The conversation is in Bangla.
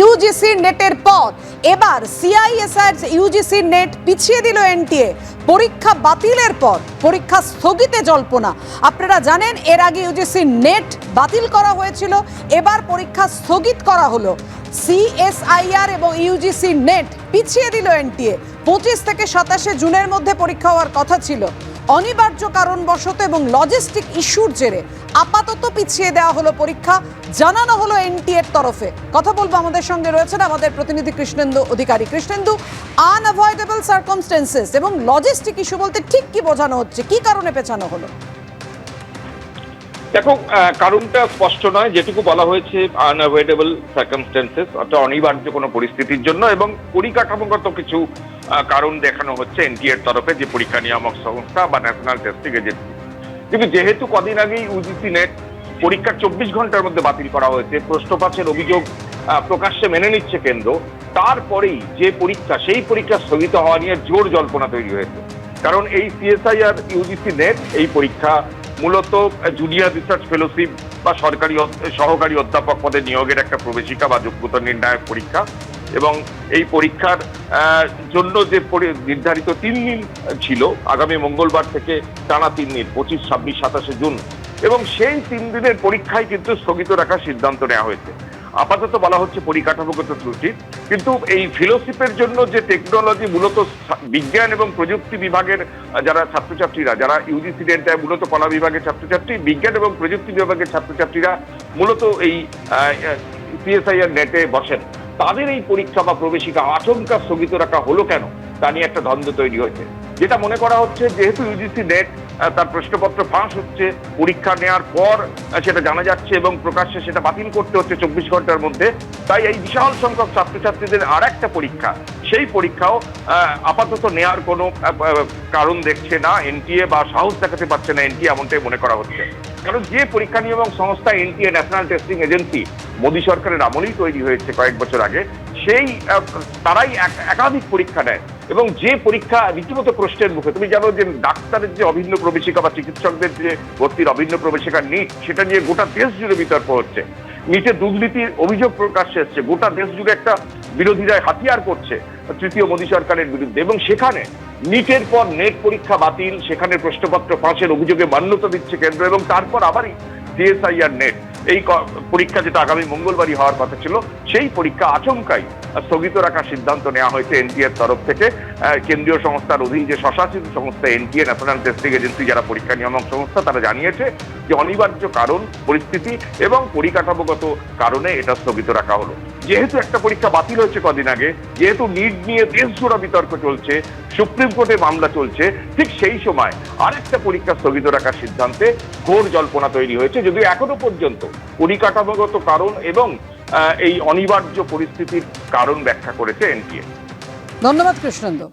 ইউজিসি নেটের পর এবার সিআইএসআর ইউজিসি নেট পিছিয়ে দিল এনটিএ। পরীক্ষা বাতিলের পর পরীক্ষা স্থগিতে জল্পনা। আপনারা জানেন এর আগে ইউজিসি নেট বাতিল করা হয়েছিল, এবার পরীক্ষা স্থগিত করা হলো। সিএসআইআর এবং ইউজিসি নেট পিছিয়ে দিল এনটিএ। 25 থেকে 27 জুনের মধ্যে পরীক্ষা হওয়ার কথা ছিল, অনিবার্য কারণবশত এবং লজিস্টিক ইস্যুর জেরে আপাতত পিছিয়ে দেওয়া হলো পরীক্ষা, জানানো হলো এনটিএর তরফে। কথা বলবো, আমাদের সঙ্গে রয়েছেন আমাদের প্রতিনিধি কৃষ্ণেন্দু অধিকারী। কৃষ্ণেন্দু, আনঅ্যাভয়েডেবল সার্কামস্টেন্সেস এবং লজিস্টিক ইস্যু বলতে ঠিক কি বোঝানো হচ্ছে, কি কারণে পেছানো হলো? দেখো, কারণটা স্পষ্ট নয়। যেটুকু বলা হয়েছে আনঅ্যাভয়েডেবল সার্কামস্টেন্সেস, অর্থাৎ অনিবার্য কোনো পরিস্থিতির জন্য, এবং পরিকাঠামোগত কিছু কারণ দেখানো হচ্ছে এনটিএর তরফে, যে পরীক্ষা নিয়ামক সংস্থা বা ন্যাশনাল টেস্টিং এজেন্সি। কিন্তু যেহেতু কদিন আগেই ইউজিসি নেট পরীক্ষা 24 ঘন্টার মধ্যে বাতিল করা হয়েছে, প্রশ্নপত্রের অভিযোগ প্রকাশ্যে মেনে নিচ্ছে কেন্দ্র, তারপরেই যে পরীক্ষা, সেই পরীক্ষা স্থগিত হওয়া নিয়ে জোর জল্পনা তৈরি হয়েছে। কারণ এই সিএসআইআর ইউজিসি নেট এই পরীক্ষা মূলত জুনিয়র রিসার্চ ফেলোশিপ বা সহকারী অধ্যাপক পদে নিয়োগের একটা প্রবেশিকা বা যোগ্যতা নির্ণায়ক পরীক্ষা, এবং এই পরীক্ষার জন্য যে নির্ধারিত 3 দিন ছিল, আগামী মঙ্গলবার থেকে টানা 3 দিন, 25, 26, 27 জুন, এবং সেই 3 দিনের পরীক্ষায় কিন্তু স্থগিত রাখার সিদ্ধান্ত নেওয়া হয়েছে। আপাতত বলা হচ্ছে পরিকাঠামোগত ত্রুটি, কিন্তু এই ফেলোশিপের জন্য যে টেকনোলজি, মূলত বিজ্ঞান এবং প্রযুক্তি বিভাগের যারা ছাত্রছাত্রীরা, যারা ইউজিসি নেট মূলত কলা বিভাগের ছাত্রছাত্রী, বিজ্ঞান এবং প্রযুক্তি বিভাগের ছাত্রছাত্রীরা মূলত এই সিএসআইআর নেটে বসেন, তাদের এই পরীক্ষা বা প্রবেশিকা আচমকা স্থগিত রাখা হলো কেন, তা নিয়ে একটা দ্বন্দ্ব তৈরি হয়েছে। যেটা মনে করা হচ্ছে, যেহেতু ইউজিসি নেট তার প্রশ্নপত্র ফাঁস হচ্ছে, পরীক্ষা নেওয়ার পর সেটা জানা যাচ্ছে এবং প্রকাশ্যে সেটা বাতিল করতে হচ্ছে 24 ঘন্টার মধ্যে, তাই এই বিশাল সংখ্যক ছাত্রছাত্রীদের আর একটা পরীক্ষা, সেই পরীক্ষাও আপাতত নেওয়ার কোনো কারণ দেখছে না এনটিএ, বা সাহস দেখাতে পারছে না এনটিএ, এমনটাই মনে করা হচ্ছে। কারণ যে পরীক্ষা নিয়ামক সংস্থা NTA, national testing agency, Modi সরকারের আমলেই তৈরি হয়েছে কয়েক বছর আগে, সেই তারাই একাধিক পরীক্ষা নেয়, এবং যে পরীক্ষা রীতিমতো প্রশ্নের মুখে। তুমি জানো যে ডাক্তারের যে অভিন্ন প্রবেশিকা বা চিকিৎসকদের যে ভর্তির অভিন্ন প্রবেশিকা নিট, সেটা নিয়ে গোটা দেশ জুড়ে বিতর্ক হচ্ছে। নিটে দুর্নীতির অভিযোগ প্রকাশ্যে এসছে, গোটা দেশ জুড়ে একটা বিরোধীরা হাতিয়ার করছে তৃতীয় মোদী সরকারের বিরুদ্ধে, এবং সেখানে নিটের পর নেট পরীক্ষা বাতিল, সেখানে প্রশ্নপত্র ফাঁসের অভিযোগে মান্যতা দিচ্ছে কেন্দ্র, এবং তারপর আবারই সিএসআইআর নেট এই পরীক্ষা, যেটা আগামী মঙ্গলবারই হওয়ার কথা ছিল, সেই পরীক্ষা আচমকাই স্থগিত রাখার সিদ্ধান্ত নেওয়া হয়েছে এনটিএর তরফ থেকে। কেন্দ্রীয় সংস্থার অধীন যে স্বশাসিত সংস্থা এনটিএ, ন্যাশনাল টেস্টিং এজেন্সি, যারা পরীক্ষা নিয়ামক সংস্থা, তারা জানিয়েছে যে অনিবার্য কারণ, পরিস্থিতি এবং পরিকাঠামোগত কারণে এটা স্থগিত রাখা হলো। যেহেতু একটা পরীক্ষা বাতিল হয়েছে কদিন আগে, যেহেতু নিট নিয়ে দেশজোড়া বিতর্ক চলছে, সুপ্রিম কোর্টে মামলা চলছে, ঠিক সেই সময় আরেকটা পরীক্ষা স্থগিত রাখার সিদ্ধান্তে ঘোর জল্পনা তৈরি হয়েছে, যদিও এখনো পর্যন্ত পরিকাঠামোগত কারণ এবং এই অনিবার্য পরিস্থিতির কারণ ব্যাখ্যা করেছে এনটিএ। ধন্যবাদ কৃষ্ণেন্দু।